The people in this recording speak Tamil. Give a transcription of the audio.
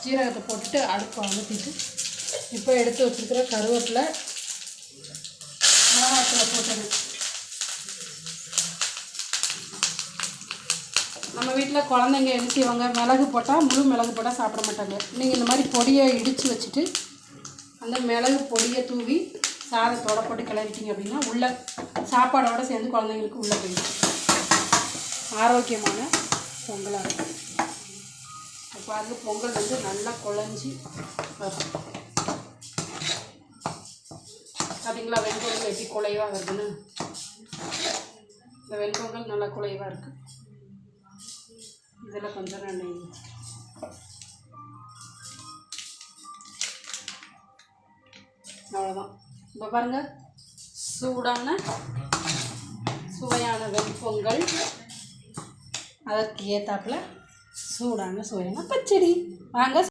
ஜீரகத்தை போட்டுட்டு அடுப்பை அமுத்திட்டு இப்போ எடுத்து வச்சுருக்கிற கருவேப்பிலை மிளகாத்தூளை போட்டது. நம்ம வீட்டில் குழந்தைங்க என்ன செய்வாங்க, மிளகு போட்டால் முழு மிளகு போட்டால் சாப்பிட மாட்டாங்க. நீங்கள் இந்த மாதிரி பொடியை இடித்து வச்சுட்டு அந்த மிளகு பொடியை தூவி சாதத்தோட போட்டு கிளறிட்டிங்க அப்படின்னா உள்ள சாப்பாடோடு சேர்ந்து குழந்தைங்களுக்கு உள்ளே போயிடும். ஆரோக்கியமான பொங்கலாக இருக்கும். இப்போ அது பொங்கல் வந்து நல்லா குழஞ்சி வரும். பார்த்தீங்களா வெண்பொங்கல் எப்படி குலைவாக வருதுன்னு. இந்த வெண்பொங்கல் நல்லா குலைவாக இருக்குது. இதில் கொஞ்சம் நெய், அவ்வளோதான். இப்போ பாருங்கள், சூடான சுவையான வெண்பொங்கல், அதற்கு ஏற்றாப்புல சூடான சுவையான பச்சடி. வாங்க.